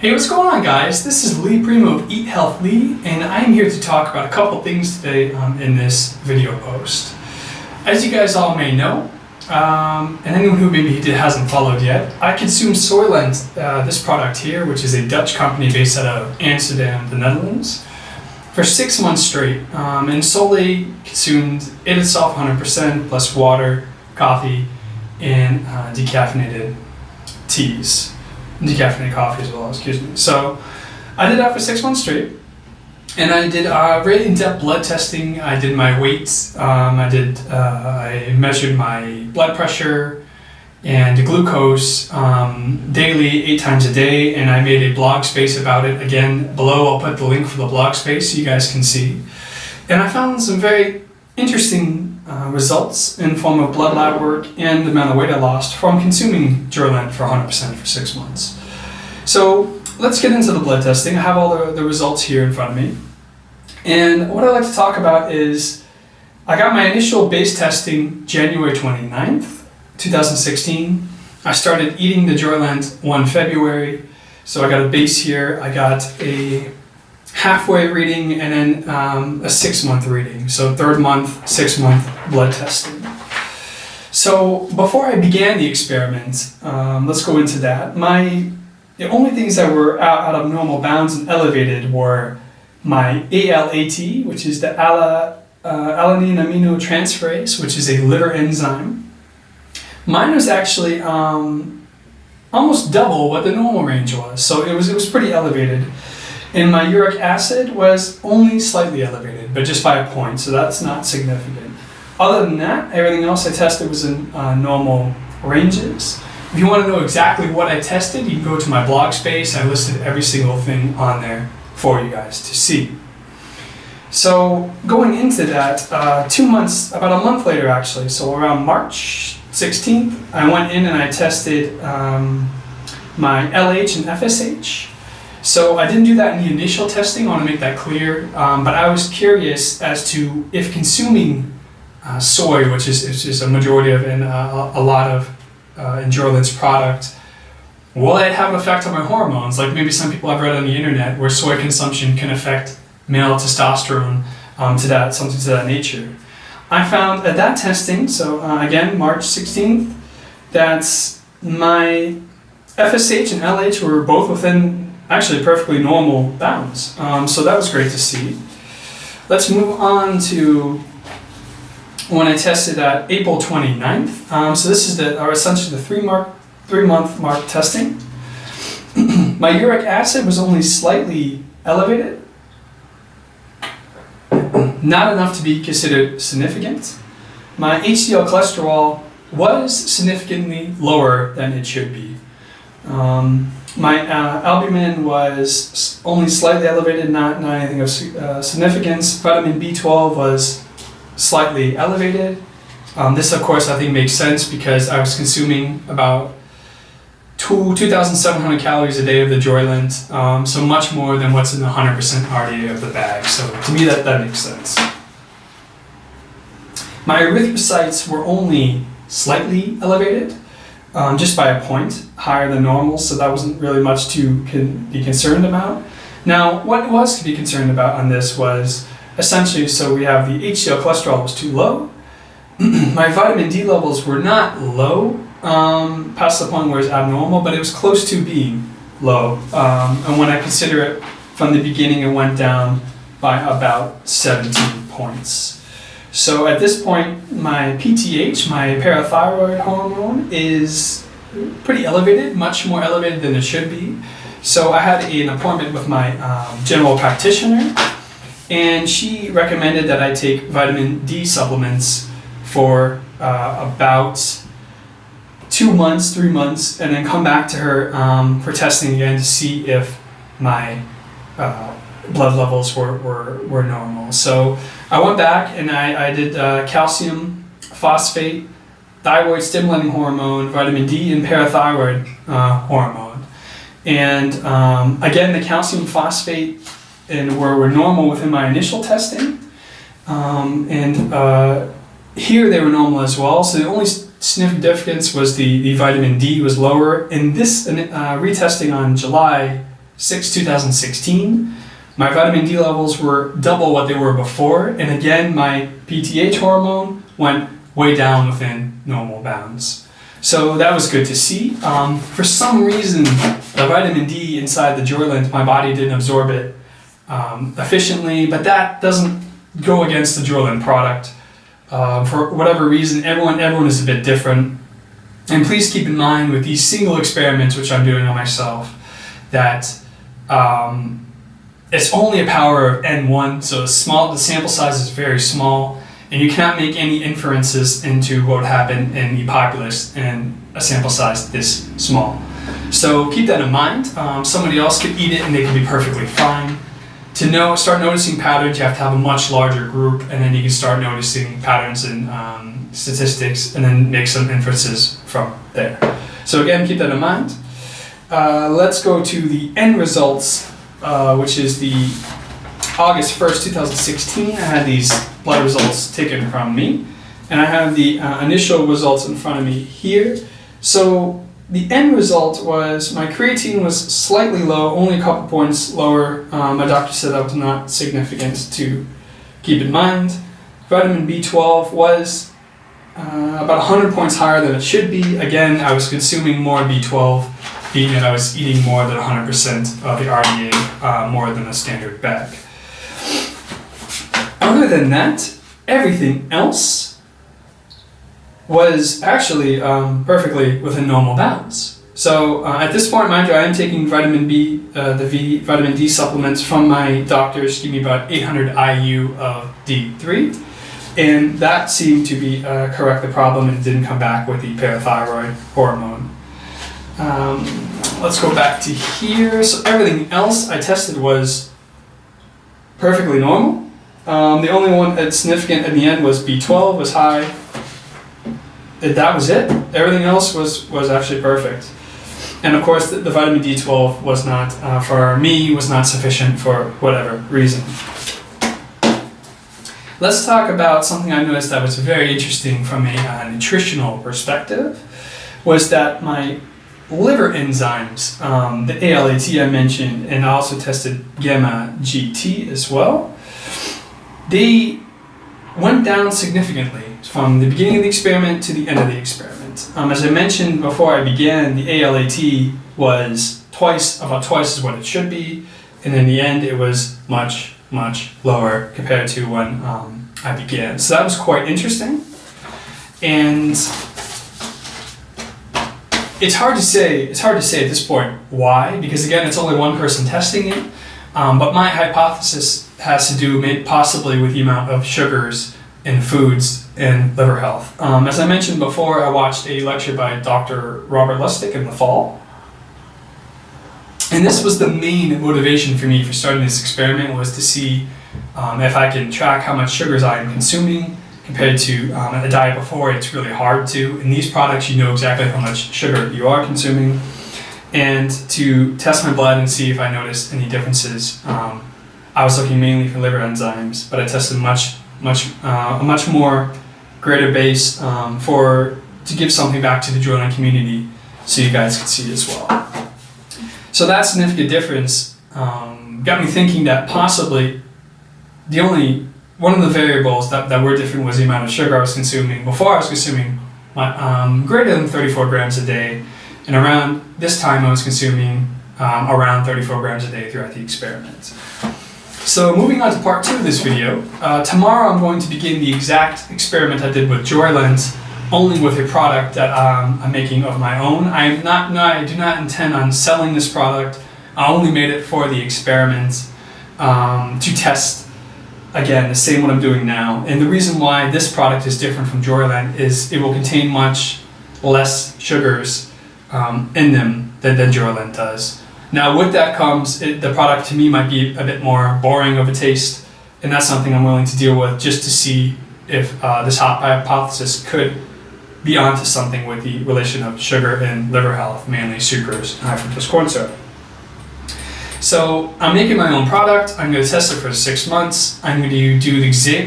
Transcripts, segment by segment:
Hey, what's going on, guys? This is Primeau of Eat.Health and I'm here to talk about a couple things today in this video post. As you guys all may know, and anyone who maybe hasn't followed yet, I consume Soylent, this product here, which is a Dutch company based out of Amsterdam, the Netherlands, for 6 months straight, and solely consumed it itself 100% plus water, coffee, and decaffeinated teas. Decaffeinated coffee as well, excuse me. So I did that for 6 months straight, and I did very in-depth blood testing. I did my weights. I measured my blood pressure and the glucose daily, 8 times a day, and I made a blog space about it. Again, below I'll put the link for the blog space so you guys can see. And I found some very interesting results in form of blood lab work and the amount of weight I lost from consuming Joylent for 100% for 6 months. So let's get into the blood testing. I have all the results here in front of me. And what I'd like to talk about is I got my initial base testing January 29th, 2016. I started eating the Joylent 1 February. So I got a base here. I got a halfway reading and then a 6 month reading. So 3rd month, 6 month blood testing. So before I began the experiment, let's go into that. The only things that were out of normal bounds and elevated were my ALAT, which is the alanine aminotransferase, which is a liver enzyme. Mine was actually almost double what the normal range was. So it was pretty elevated. And my uric acid was only slightly elevated, but just by a point, so that's not significant. Other than that, everything else I tested was in normal ranges. If you want to know exactly what I tested, you can go to my blog space. I listed every single thing on there for you guys to see. So going into that, 2 months, about a month later actually, so around March 16th, I went in and I tested my LH and FSH. So I didn't do that in the initial testing, I want to make that clear, but I was curious as to if consuming soy, which is a majority of and a lot of in Joylent's product, will it have an effect on my hormones? Like maybe some people I've read on the internet where soy consumption can affect male testosterone something to that nature. I found at that testing, so again, March 16th, that my FSH and LH were both within actually perfectly normal bounds. So that was great to see. Let's move on to when I tested at April 29th. So this is essentially the 3 month mark testing. My uric acid was only slightly elevated. Not enough to be considered significant. My HDL cholesterol was significantly lower than it should be. My albumin was only slightly elevated, not anything of significance. Vitamin B12 was slightly elevated. This, of course, I think makes sense because I was consuming about 2,700 calories a day of the Joylent, so much more than what's in the 100% RDA of the bag. So to me, that makes sense. My erythrocytes were only slightly elevated. Just by a point, higher than normal, so that wasn't really much to be concerned about. Now, what was to be concerned about on this was essentially, so we have the HDL cholesterol was too low. My vitamin D levels were not low, past the point where it's abnormal, but it was close to being low. And when I consider it from the beginning, it went down by about 17 points. So at this point, my PTH, my parathyroid hormone, is pretty elevated, much more elevated than it should be. So I had an appointment with my general practitioner, and she recommended that I take vitamin D supplements for about 2 months, 3 months, and then come back to her for testing again to see if my blood levels were normal. So I went back and I did calcium, phosphate, thyroid stimulating hormone, vitamin D, and parathyroid hormone. And again, the calcium, phosphate, and were normal within my initial testing. Here they were normal as well. So the only significant difference was the vitamin D was lower. And this retesting on July 6, 2016, my vitamin D levels were double what they were before, and again, my PTH hormone went way down within normal bounds. So that was good to see. For some reason, the vitamin D inside the Joylent, my body didn't absorb it efficiently, but that doesn't go against the Joylent product. For whatever reason, everyone is a bit different. And please keep in mind with these single experiments, which I'm doing on myself, that it's only a power of N1, so the sample size is very small, and you cannot make any inferences into what would happen in the populace in a sample size this small. So keep that in mind. Somebody else could eat it and they could be perfectly fine. To start noticing patterns, you have to have a much larger group, and then you can start noticing patterns in statistics and then make some inferences from there. So again, keep that in mind. Let's go to the end results, which is the August 1st, 2016. I had these blood results taken from me, and I have the initial results in front of me here. So the end result was my creatine was slightly low, only a couple points lower. My doctor said that was not significant to keep in mind. Vitamin B12 was about 100 points higher than it should be. Again, I was consuming more B12, being that I was eating more than 100% of the RDA, more than a standard bag. Other than that, everything else was actually perfectly within normal bounds. So at this point, mind you, I am taking vitamin vitamin D supplements from my doctors, give me about 800 IU of D3, and that seemed to be correct the problem and didn't come back with the parathyroid hormone. Let's go back to here. So everything else I tested was perfectly normal. The only one that's significant in the end was B12 was high. That was it. Everything else was actually perfect. And of course, the vitamin D12 was not, for me, was not sufficient for whatever reason. Let's talk about something I noticed that was very interesting from a nutritional perspective, was that my liver enzymes, the ALAT I mentioned, and I also tested gamma GT as well, they went down significantly from the beginning of the experiment to the end of the experiment. As I mentioned before I began, the ALAT was about twice as what it should be, and in the end it was much, much lower compared to when I began. So that was quite interesting. And it's hard to say at this point why, because again, it's only one person testing it. But my hypothesis has to do possibly with the amount of sugars in foods and liver health. As I mentioned before, I watched a lecture by Dr. Robert Lustig in the fall. And this was the main motivation for me for starting this experiment, was to see if I can track how much sugars I am consuming compared to the diet before. It's really hard to. In these products, you know exactly how much sugar you are consuming. And to test my blood and see if I noticed any differences. I was looking mainly for liver enzymes, but I tested a much more greater base to give something back to the Joylent community so you guys could see as well. So that significant difference got me thinking that possibly one of the variables that were different was the amount of sugar I was consuming. Before I was consuming greater than 34 grams a day, and around this time I was consuming around 34 grams a day throughout the experiment. So moving on to part 2 of this video, tomorrow I'm going to begin the exact experiment I did with Joylent, only with a product that I'm making of my own. I do not intend on selling this product. I only made it for the experiment to test, again, the same what I'm doing now. And the reason why this product is different from Joylent is it will contain much less sugars in them than Joylent does. Now with that comes, the product to me might be a bit more boring of a taste, and that's something I'm willing to deal with just to see if this hypothesis could be onto something with the relation of sugar and liver health, mainly sucrose and high fructose corn syrup. So I'm making my own product. I'm going to test it for 6 months. I'm going to do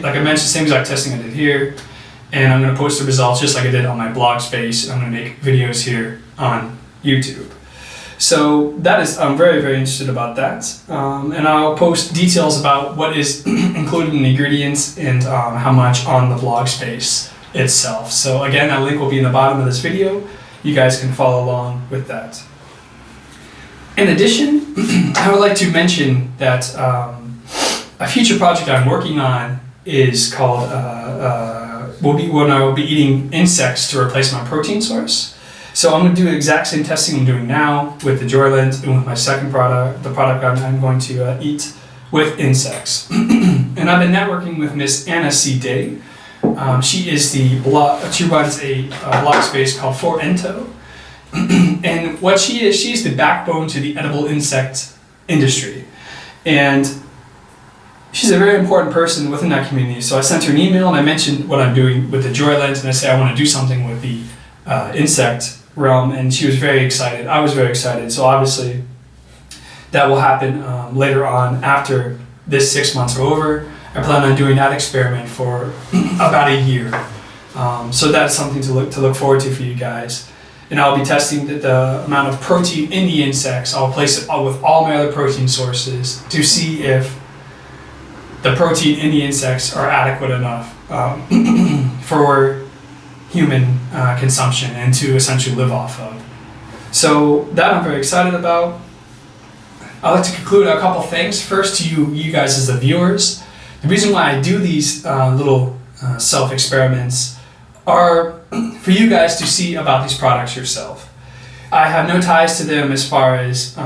like I mentioned, same exact testing I did here, and I'm going to post the results just like I did on my blog space. I'm going to make videos here on YouTube. So I'm very, very interested about that. And I'll post details about what is included in the ingredients and how much on the blog space itself. So again, that link will be in the bottom of this video. You guys can follow along with that. In addition, I would like to mention that a future project I'm working on is called, when I will be eating insects to replace my protein source. So I'm going to do the exact same testing I'm doing now with the Joylent and with my second product, the product I'm going to eat with insects. And I've been networking with Miss Anna C. Day. She is she runs a blog space called For Ento. And what she's the backbone to the edible insect industry. And she's a very important person within that community. So I sent her an email and I mentioned what I'm doing with the Joylent, and I say I want to do something with the insect realm, and she was very excited. I was very excited. So obviously that will happen later on after this 6 months are over. I plan on doing that experiment for about a year. So that's something to look forward to for you guys. And I'll be testing the amount of protein in the insects. I'll place it with all my other protein sources to see if the protein in the insects are adequate enough for human consumption and to essentially live off of. So that I'm very excited about. I'd like to conclude a couple things. First, to you guys as the viewers. The reason why I do these little self-experiments are for you guys to see about these products yourself. I have no ties to them as far as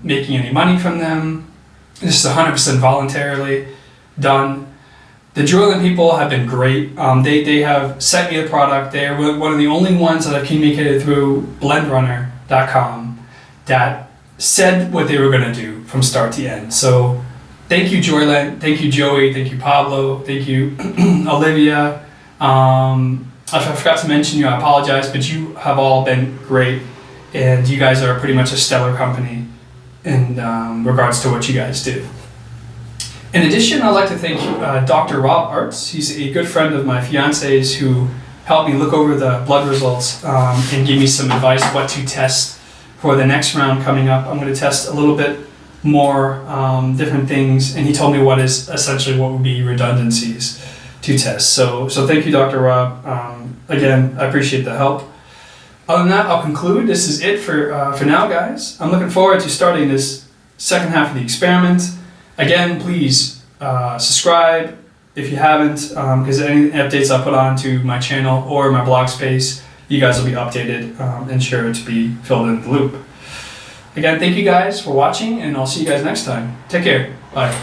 making any money from them. This is 100% voluntarily done. The Joylent people have been great. They have sent me the product. They are one of the only ones that I've communicated through blendrunner.com that said what they were going to do from start to end. So thank you, Joylent. Thank you, Joey. Thank you, Pablo. Thank you, Olivia. If I forgot to mention you, I apologize, but you have all been great, and you guys are pretty much a stellar company in regards to what you guys do. In addition, I'd like to thank Dr. Rob Arts. He's a good friend of my fiance's who helped me look over the blood results and give me some advice what to test for the next round coming up. I'm going to test a little bit more different things, and he told me what would be redundancies to test. So thank you, Dr. Rob. Again, I appreciate the help. Other than that, I'll conclude. This is it for now, guys. I'm looking forward to starting this second half of the experiment. Again, please subscribe if you haven't, because any updates I put onto my channel or my blog space, you guys will be updated and sure to be filled in the loop. Again, thank you guys for watching, and I'll see you guys next time. Take care. Bye.